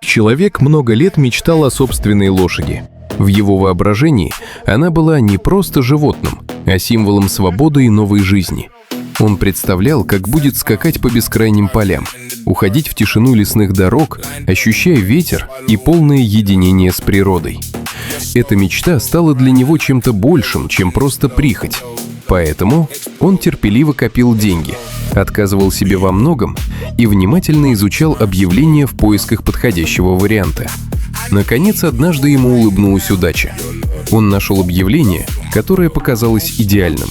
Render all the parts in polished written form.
Человек много лет мечтал о собственной лошади. В его воображении она была не просто животным, а символом свободы и новой жизни. Он представлял, как будет скакать по бескрайним полям, уходить в тишину лесных дорог, ощущая ветер и полное единение с природой. Эта мечта стала для него чем-то большим, чем просто прихоть. Поэтому он терпеливо копил деньги, отказывал себе во многом и внимательно изучал объявления в поисках подходящего варианта. Наконец, однажды ему улыбнулась удача. Он нашел объявление, которое показалось идеальным.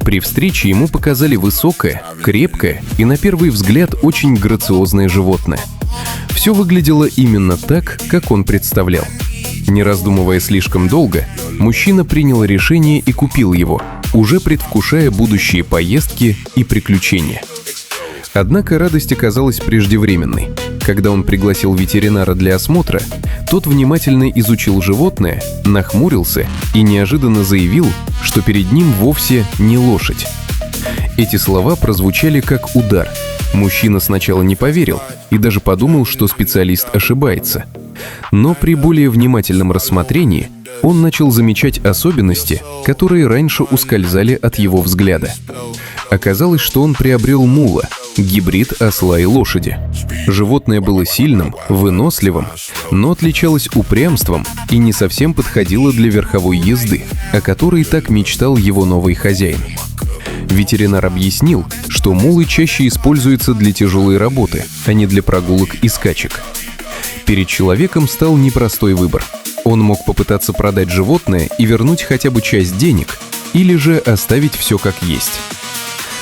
При встрече ему показали высокое, крепкое и, на первый взгляд, очень грациозное животное. Все выглядело именно так, как он представлял. Не раздумывая слишком долго, мужчина принял решение и купил его, уже предвкушая будущие поездки и приключения. Однако радость оказалась преждевременной. Когда он пригласил ветеринара для осмотра, тот внимательно изучил животное, нахмурился и неожиданно заявил, что перед ним вовсе не лошадь. Эти слова прозвучали как удар. Мужчина сначала не поверил и даже подумал, что специалист ошибается. Но при более внимательном рассмотрении он начал замечать особенности, которые раньше ускользали от его взгляда. Оказалось, что он приобрел мула, гибрид осла и лошади. Животное было сильным, выносливым, но отличалось упрямством и не совсем подходило для верховой езды, о которой так мечтал его новый хозяин. Ветеринар объяснил, что мулы чаще используются для тяжелой работы, а не для прогулок и скачек. Перед человеком стал непростой выбор. Он мог попытаться продать животное и вернуть хотя бы часть денег, или же оставить все как есть.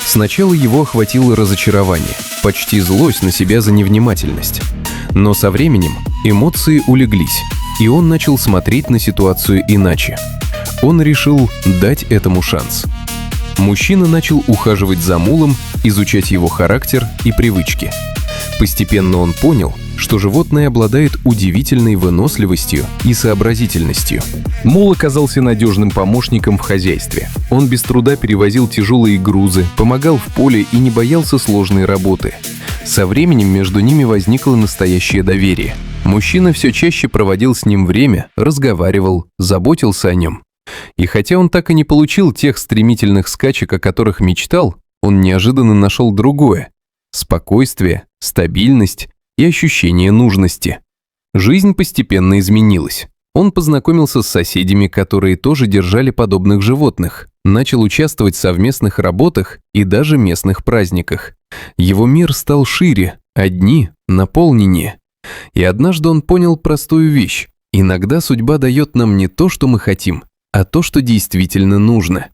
Сначала его охватило разочарование, почти злость на себя за невнимательность. Но со временем эмоции улеглись, и он начал смотреть на ситуацию иначе. Он решил дать этому шанс. Мужчина начал ухаживать за мулом, изучать его характер и привычки. Постепенно он понял, что животное обладает удивительной выносливостью и сообразительностью. Мул оказался надежным помощником в хозяйстве. Он без труда перевозил тяжелые грузы, помогал в поле и не боялся сложной работы. Со временем между ними возникло настоящее доверие. Мужчина все чаще проводил с ним время, разговаривал, заботился о нем. И хотя он так и не получил тех стремительных скачек, о которых мечтал, он неожиданно нашел другое – спокойствие, стабильность и ощущение нужности. Жизнь постепенно изменилась. Он познакомился с соседями, которые тоже держали подобных животных, начал участвовать в совместных работах и даже местных праздниках. Его мир стал шире, а дни наполненнее. И однажды он понял простую вещь. Иногда судьба дает нам не то, что мы хотим, а то, что действительно нужно.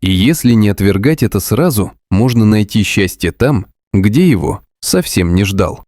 И если не отвергать это сразу, можно найти счастье там, где его совсем не ждал.